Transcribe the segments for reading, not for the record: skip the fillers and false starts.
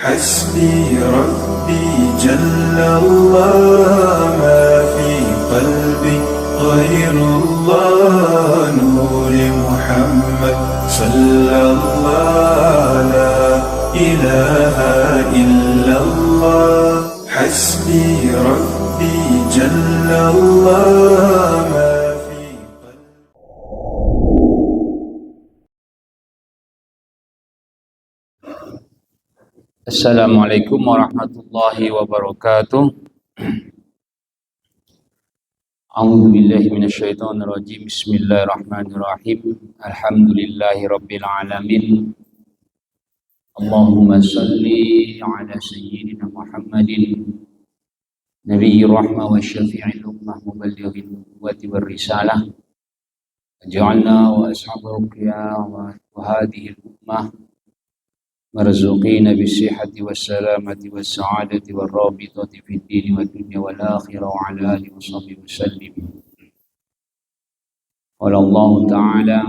حسبي ربي جل الله ما في قلبي غير الله نور محمد صلى الله لا إله إلا الله حسبي ربي جل الله ما في قلبي. Assalamualaikum warahmatullahi wabarakatuh. A'udzu billahi minasyaitonir rajim. Bismillahirrahmanirrahim. Alhamdulillahi rabbil alamin. Allahumma shalli ala sayyidina Muhammadin nabiyyir rahmah wa syafi'il ummah muballighil nubuwwati war risalah. Waj'alna wa ashabahu qiyam wa hadhihi al-ummah مرزوقين بالصحة والسلامة والسعادة والرابطة في الدين والدنيا والآخرة وعلى آله وصحبه وسلم. قال الله تعالى: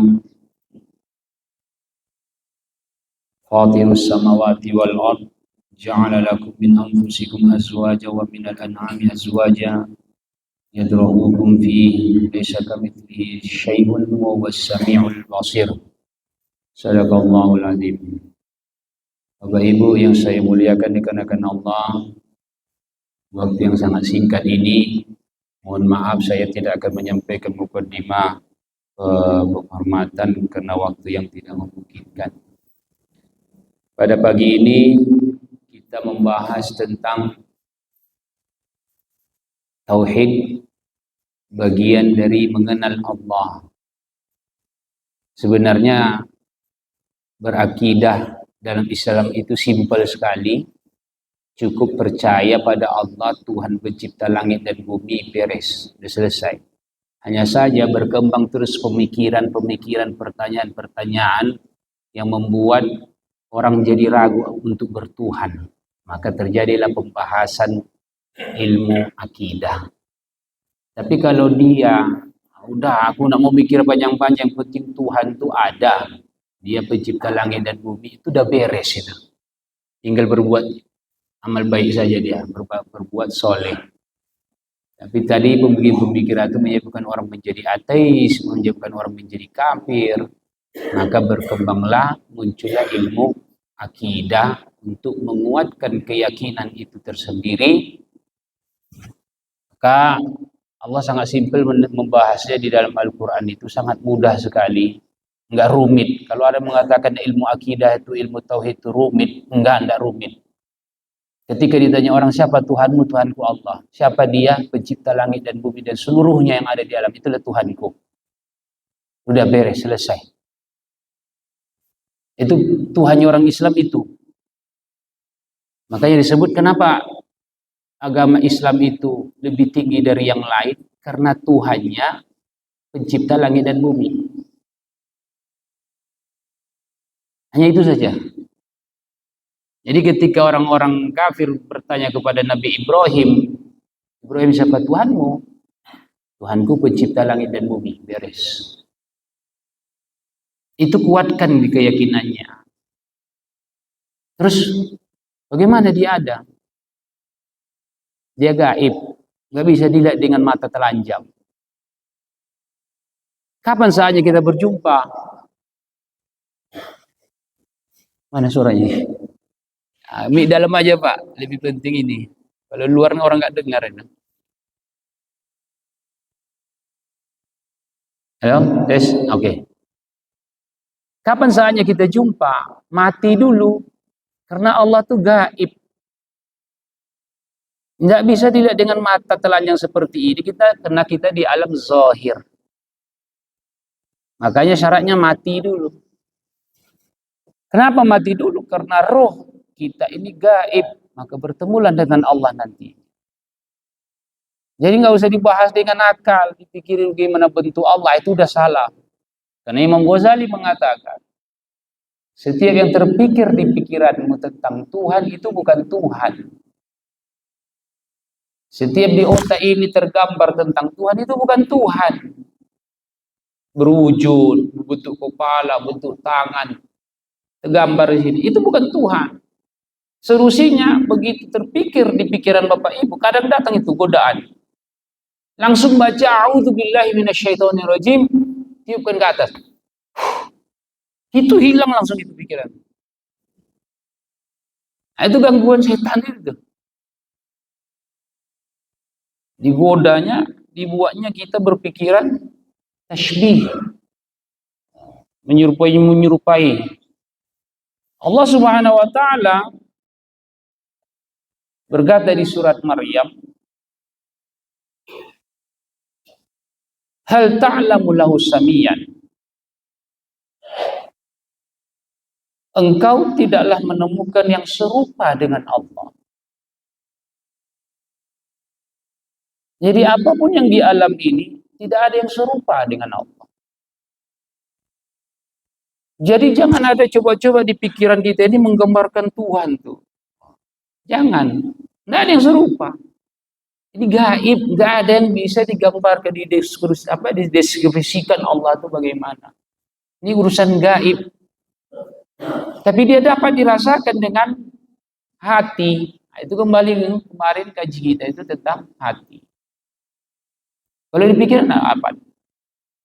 فاطر السماوات والأرض جعل لكم من أنفسكم أزواجا ومن الأنعام أزواجا يدرؤكم فيه ليس كمثله شيء وهو السميع البصير. صدق الله العظيم. Bapak Ibu yang saya muliakan dikarenakan Allah, waktu yang sangat singkat ini, mohon maaf saya tidak akan menyampaikan mukadimah penghormatan karena waktu yang tidak memungkinkan. Pada pagi ini kita membahas tentang tauhid, bagian dari mengenal Allah. Sebenarnya berakidah dalam Islam itu simpel sekali, cukup percaya pada Allah Tuhan pencipta langit dan bumi, beres, sudah selesai. Hanya saja berkembang terus pemikiran-pemikiran, pertanyaan-pertanyaan yang membuat orang jadi ragu untuk bertuhan. Maka terjadilah pembahasan ilmu akidah. Tapi kalau dia, udah aku nak mau mikir panjang-panjang, penting Tuhan itu ada. Dia pencipta langit dan bumi, itu udah beres itu. Tinggal berbuat amal baik saja dia, berbuat soleh. Tapi tadi pemikiran itu menyebabkan orang menjadi ateis, menyebabkan orang menjadi kafir. Maka berkembanglah, muncullah ilmu akidah untuk menguatkan keyakinan itu tersendiri. Maka Allah sangat simpel membahasnya di dalam Al-Quran, itu sangat mudah sekali. Enggak rumit. Kalau ada mengatakan ilmu akidah itu, ilmu tauhid itu rumit, enggak rumit. Ketika ditanya orang, siapa Tuhanmu? Tuhanku Allah. Siapa dia? Pencipta langit dan bumi dan seluruhnya yang ada di alam, itulah Tuhanku. Udah beres, selesai. Itu Tuhannya orang Islam itu. Makanya disebut kenapa agama Islam itu lebih tinggi dari yang lain, karena Tuhannya pencipta langit dan bumi. Hanya itu saja. Jadi ketika orang-orang kafir bertanya kepada Nabi Ibrahim, Ibrahim siapa Tuhanmu? Tuhanku pencipta langit dan bumi, beres. Itu kuatkan di keyakinannya. Terus bagaimana dia ada? Dia gaib, nggak bisa dilihat dengan mata telanjang. Kapan saatnya kita berjumpa? Mana suaranya? Mik dalam aja Pak, lebih penting ini. Kalau luar orang nggak dengar ini. Halo, tes, oke. Kapan saatnya kita jumpa? Mati dulu, karena Allah tuh gaib. Nggak bisa dilihat dengan mata telanjang seperti ini. Karena kita di alam zahir. Makanya syaratnya mati dulu. Kenapa mati dulu? Karena roh kita ini gaib, maka bertemulah dengan Allah nanti. Jadi nggak usah dibahas dengan akal, dipikirin bagaimana bentuk Allah, itu udah salah. Karena Imam Ghazali mengatakan, setiap yang terpikir di pikiranmu tentang Tuhan itu bukan Tuhan. Setiap di otak ini tergambar tentang Tuhan itu bukan Tuhan. Berwujud, bentuk kepala, bentuk tangan, tergambar di sini. Itu bukan Tuhan. Solusinya begitu terpikir di pikiran Bapak Ibu, kadang datang itu godaan. Langsung baca a'udzubillahi minasyaitonirrajim, tiupkan ke atas. Itu hilang langsung itu pikiran. Nah, itu gangguan setan itu. Digodanya, dibuatnya kita berpikiran tasbih, menyerupai. Allah Subhanahu wa taala berkata di surat Maryam, hal ta'lamu lahu samiyan. Engkau tidaklah menemukan yang serupa dengan Allah. Jadi apapun yang di alam ini tidak ada yang serupa dengan Allah. Jadi jangan ada coba-coba di pikiran kita ini menggambarkan Tuhan tuh. Jangan. Nggak ada yang serupa. Ini gaib, nggak ada yang bisa digambarkan, dideskripsikan Allah itu bagaimana. Ini urusan gaib. Tapi dia dapat dirasakan dengan hati. Itu kembali kemarin kaji kita itu tentang hati. Kalau dipikir, nah apa?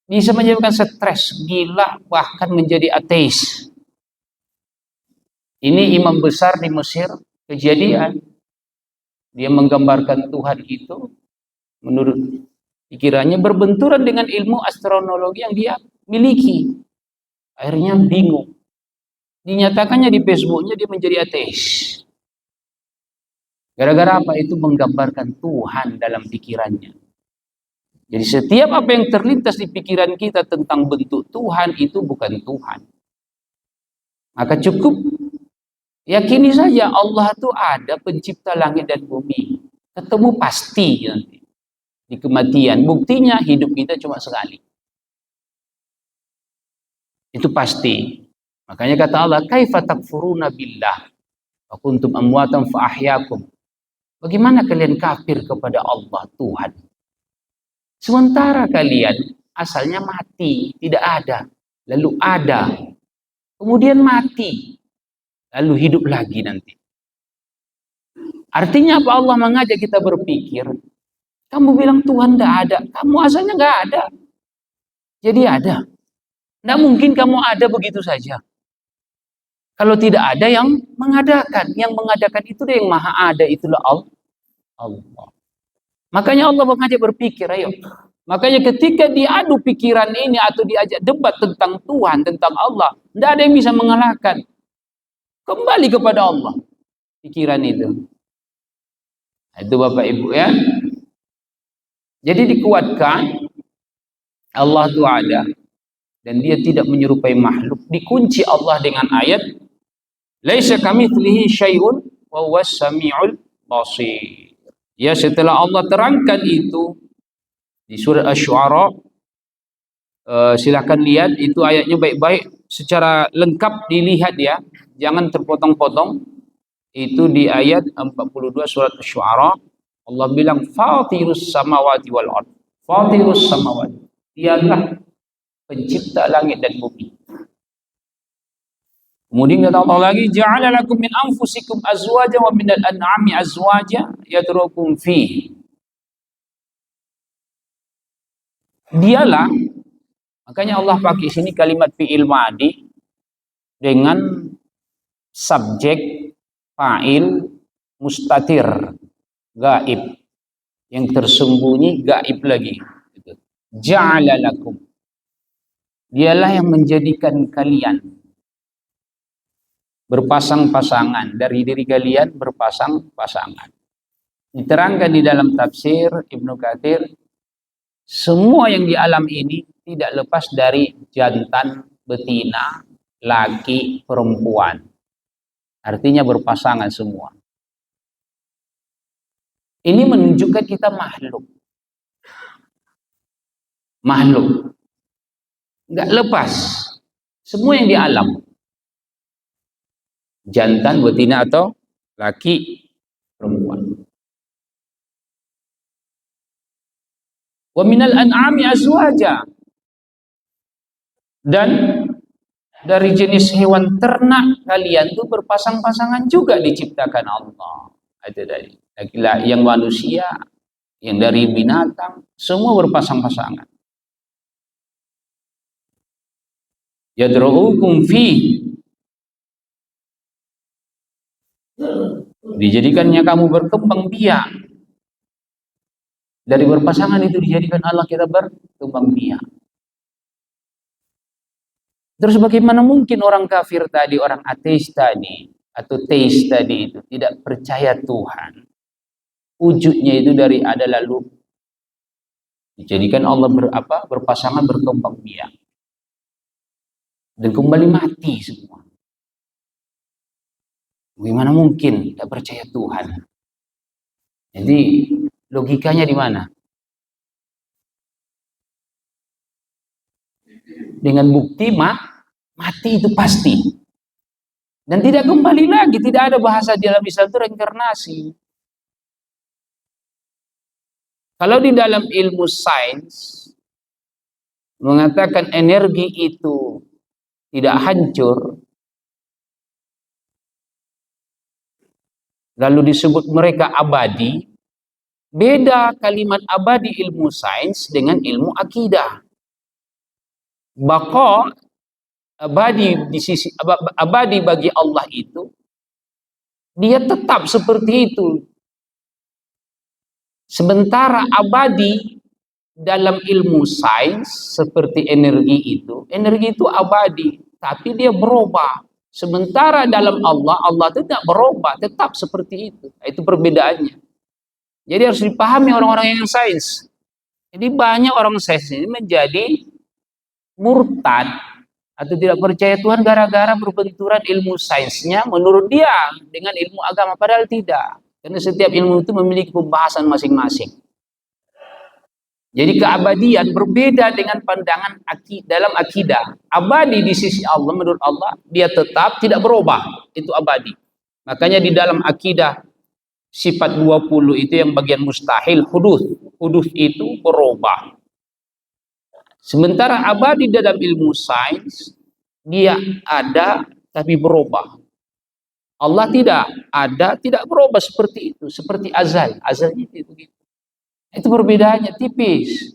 Bisa menyebabkan stres, gila, bahkan menjadi ateis. Ini imam besar di Mesir, kejadian. Dia menggambarkan Tuhan itu menurut pikirannya berbenturan dengan ilmu astronomologi yang dia miliki. Akhirnya bingung. Dinyatakannya di Facebooknya dia menjadi ateis. Gara-gara apa? Itu menggambarkan Tuhan dalam pikirannya. Jadi setiap apa yang terlintas di pikiran kita tentang bentuk Tuhan itu bukan Tuhan. Maka cukup yakini saja Allah itu ada, pencipta langit dan bumi. Ketemu pasti nanti di kematian. Buktinya hidup kita cuma sekali. Itu pasti. Makanya kata Allah, kaifa takfuruna billah wa kuntum amwatan fa ahyakum. Bagaimana kalian kafir kepada Allah Tuhan? Sementara kalian asalnya mati, tidak ada, lalu ada, kemudian mati, lalu hidup lagi nanti. Artinya apa? Allah mengajak kita berpikir. Kamu bilang Tuhan tidak ada, kamu asalnya nggak ada, jadi ada. Tidak mungkin kamu ada begitu saja. Kalau tidak ada yang mengadakan itu dia yang maha ada, itulah Allah. Makanya Allah mengajak berpikir, ayo. Makanya ketika diadu pikiran ini atau diajak debat tentang Tuhan, tentang Allah, tidak ada yang bisa mengalahkan. Kembali kepada Allah pikiran itu. Itu Bapak Ibu ya. Jadi dikuatkan Allah itu ada dan dia tidak menyerupai makhluk. Dikunci Allah dengan ayat laisa kamitslihi syai'un wa huwas samiul basir. Ya, setelah Allah terangkan itu di surat Asy-Syu'ara, silakan lihat itu ayatnya baik-baik secara lengkap dilihat ya, jangan terpotong-potong. Itu di ayat 42 surat Asy-Syu'ara, Allah bilang fatirus samawati wal ard. Fatirus samawati. Dialah pencipta langit dan bumi. Kemudian kata Allah lagi, ja'ala lakum min anfusikum azwaja wa minal an'ami azwaja yadrukum fihi. Dialah, makanya Allah pakai sini kalimat fi'il madi dengan subjek fa'il mustatir, gaib, yang tersembunyi gaib lagi. Ja'ala lakum. Dialah yang menjadikan kalian berpasang-pasangan, dari diri kalian berpasang-pasangan. Diterangkan di dalam tafsir Ibnu Katsir, semua yang di alam ini tidak lepas dari jantan, betina, laki, perempuan. Artinya berpasangan semua. Ini menunjukkan kita makhluk. Makhluk. Nggak lepas. Semua yang di alam. Jantan, betina atau laki, perempuan. Wa minal an'ami azwaja. Dan Dari jenis hewan ternak kalian tuh berpasang-pasangan juga diciptakan Allah. Itu tadi. Laki-laki yang manusia, yang dari binatang, semua berpasang-pasangan. Yadru'ukum fi, dijadikannya kamu berkembang biak. Dari berpasangan itu dijadikan Allah kita berkembang biak. Terus bagaimana mungkin orang kafir tadi, orang ateis tadi, atau teis tadi itu tidak percaya Tuhan? Wujudnya itu dari ada lalu dijadikan Allah berpasangan berkembang biak dan kembali mati semua. Bagaimana mungkin tidak percaya Tuhan? Jadi logikanya di mana? Dengan bukti mati itu pasti. Dan tidak kembali lagi, tidak ada bahasa di dalam Islam itu reinkarnasi. Kalau di dalam ilmu sains mengatakan energi itu tidak hancur, lalu disebut mereka abadi, beda kalimat abadi ilmu sains dengan ilmu akidah. Baqa abadi di sisi abadi bagi Allah itu dia tetap seperti itu. Sementara abadi dalam ilmu sains seperti energi itu abadi, tapi dia berubah. Sementara dalam Allah itu tidak berubah, tetap seperti itu. Itu perbedaannya. Jadi harus dipahami orang-orang yang sains. Jadi banyak orang sains ini menjadi murtad atau tidak percaya Tuhan gara-gara berbenturan ilmu sainsnya menurut dia dengan ilmu agama, padahal tidak. Karena setiap ilmu itu memiliki pembahasan masing-masing. Jadi keabadian berbeda dengan pandangan dalam akidah. Abadi di sisi Allah, menurut Allah, dia tetap tidak berubah. Itu abadi. Makanya di dalam akidah sifat 20 itu yang bagian mustahil, huduth. Huduth itu berubah. Sementara abadi dalam ilmu sains, dia ada tapi berubah. Allah tidak ada, tidak berubah seperti itu. Seperti azal. Azalnya itu begitu. Itu perbedaannya tipis.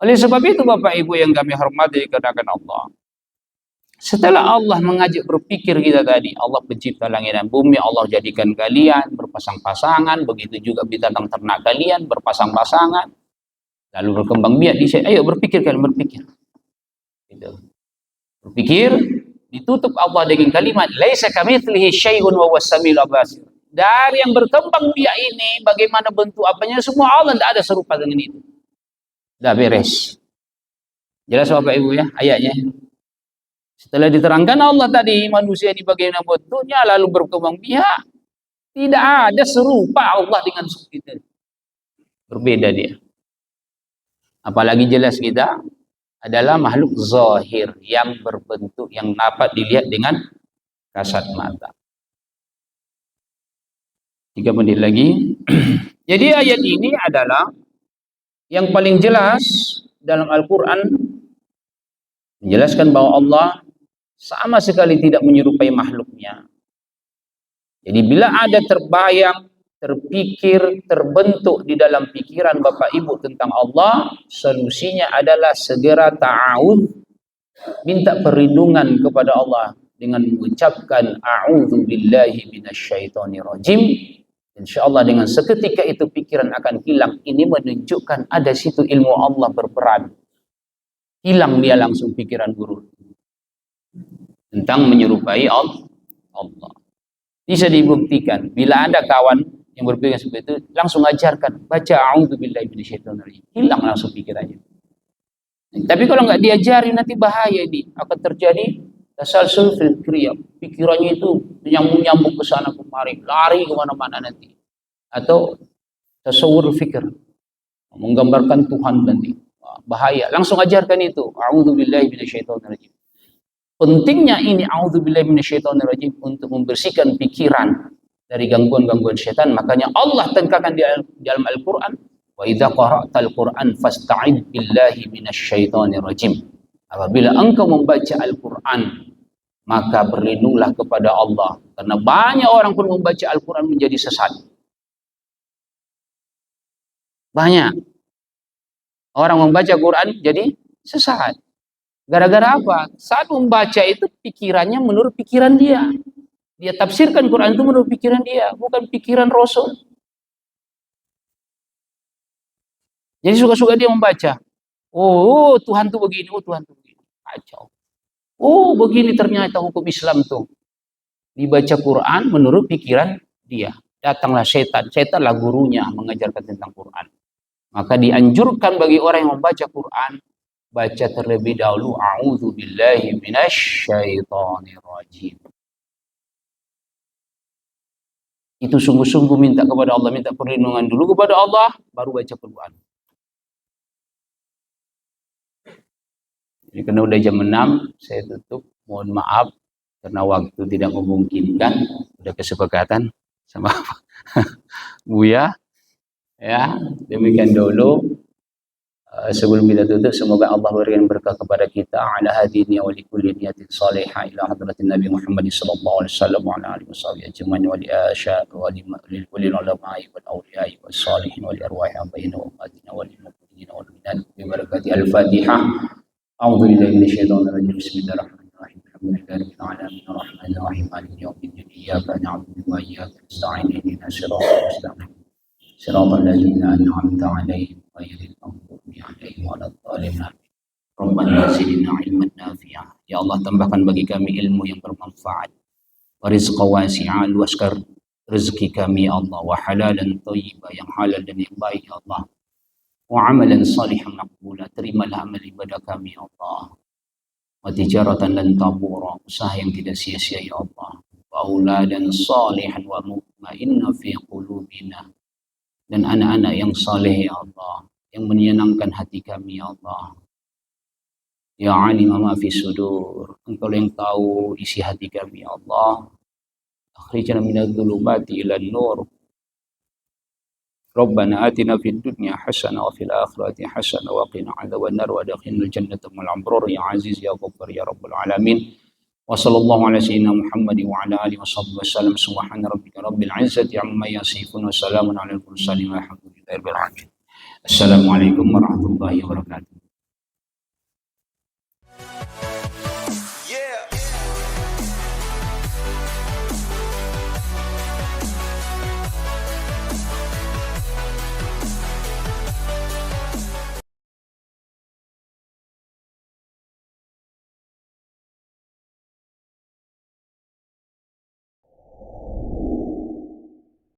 Oleh sebab itu Bapak Ibu yang kami hormati dikatakan Allah. Setelah Allah mengajak berpikir kita tadi, Allah pencipta langit dan bumi, Allah jadikan kalian berpasang-pasangan, begitu juga binatang ternak kalian berpasang-pasangan, lalu berkembang biak. Ayo berpikir kalian, berpikir. Gitu. Berpikir, ditutup Allah dengan kalimat laisa kamitslihi syai'un wa huwas samiul basir. Dari yang berkembang biak ini, bagaimana bentuk apanya, semua Allah tidak ada serupa dengan itu. Dah beres. Jelas Bapak Ibu ya ayatnya. Setelah diterangkan Allah tadi manusia ini bagaimana bentuknya lalu berkembang biak, tidak ada serupa Allah dengan kita. Berbeda dia. Apalagi jelas kita adalah makhluk zahir yang berbentuk yang dapat dilihat dengan kasat mata. 3 menit lagi. Jadi ayat ini adalah yang paling jelas dalam Al-Quran menjelaskan bahwa Allah sama sekali tidak menyerupai makhluknya. Jadi bila ada terbayang, terpikir, terbentuk di dalam pikiran Bapak Ibu tentang Allah, solusinya adalah segera ta'awudz, minta perlindungan kepada Allah dengan mengucapkan a'udzu billahi minasyaitonir rajim. Insyaallah dengan seketika itu pikiran akan hilang. Ini menunjukkan ada situ ilmu Allah berperan. Hilang dia langsung pikiran guru tentang menyerupai Allah. Bisa dibuktikan. Bila ada kawan yang berpikir seperti itu, langsung ajarkan. Baca a'udzubillahi minasyaitonir rajim. Hilang langsung pikirannya. Tapi kalau nggak diajari nanti bahaya ini. Akan terjadi tasalsul fikriyah. Pikirannya itu nyambung-nyambung ke sana kemari. Lari kemana-mana nanti. Atau tasawur fikir. Menggambarkan Tuhan nanti. Bahaya. Langsung ajarkan itu. A'udzubillahi minasyaitonir rajim. Pentingnya ini a'udzubillahi minasyaitonir rajim untuk membersihkan pikiran dari gangguan-gangguan syaitan. Makanya Allah tekankan di dalam Al-Qur'an, wa idza qara'tal Qur'an fasta'id billahi minasyaitonir rajim. Apabila engkau membaca Al-Quran, maka berlindunglah kepada Allah. Karena banyak orang pun membaca Al-Quran menjadi sesat. Banyak orang membaca Quran jadi sesat. Gara-gara apa? Saat membaca itu pikirannya menurut pikiran dia. Dia tafsirkan Quran itu menurut pikiran dia, bukan pikiran Rasul. Jadi suka-suka dia membaca. Oh, Tuhan tuh begini, oh Tuhan tuh begini. Kacau. Oh, begini ternyata hukum Islam tuh. Dibaca Quran menurut pikiran dia. Datanglah setan. Setanlah gurunya mengajarkan tentang Quran. Maka dianjurkan bagi orang yang membaca Quran, baca terlebih dahulu a'udzu billahi minasyaitonir rajim. Itu sungguh-sungguh minta kepada Allah, minta perlindungan dulu kepada Allah, baru baca Quran. Jadi karena udah jam 6, saya tutup. Mohon maaf karena waktu tidak memungkinkan. Udah kesepakatan sama Buya. Ya, demikian dulu. Sebelum kita tutup, semoga Allah berikan berkah kepada kita ala hadini wa likulli niyatin salihah ila hadratin Nabi Muhammad sallallahu alaihi wasallam wa ala alihi wasallam ajmain wa li asya wa li kulli ulama'i wal awliya'i was salihin wa li arwahi abaina wa ummatina wa lil mu'minina wal mu'minat bi barakati al-Fatihah. A'udzu billahi minasyaitonir rajim. Bismillahirrahmanirrahim. Alhamdulillahi rabbil alamin arrahmanir rahim maliki yaumiddin iyyaka na'budu wa iyyaka nasta'in ihdinas siratal mustaqim siratal ladzina an'amta 'alaihim ghairil maghdubi 'alaihim waladdallin. Rabbana zidna 'ilman nafi'an. Ya Allah, tambahkan bagi kami ilmu yang bermanfaat. Wa rizqan wasi'an, luaskan rezeki kami ya Allah, wa halalan thayyiban, yang halal dan yang baik ya Allah. Wa amalan salihan maqbula, terimalah amal ibadah kami ya Allah. Wa tijaratan lan tabura, usaha yang tidak sia-sia ya Allah. Wa auladan salihan wa mutmainna fi qulubina, dan anak-anak yang saleh ya Allah, yang menyenangkan hati kami ya Allah. Ya alim ma fi sudur, engkau yang tahu isi hati kami ya Allah. Akhrijna minadh dhulumati ila nur. Rabbana atina fid dunya hasanah wa fil akhirati hasanah wa qina adzabannar wa adkhilnal jannata ma'al abrar ya aziz ya ghaffar ya rabbal alamin. Wa sallallahu ala sayyidina Muhammad wa ala alihi washabbihi wasallam. Subhana rabbika rabbil izzati amma yasifun wa salamun alal mursalin walhamdulillahi rabbil alamin. Assalamualaikum warahmatullahi wabarakatuh.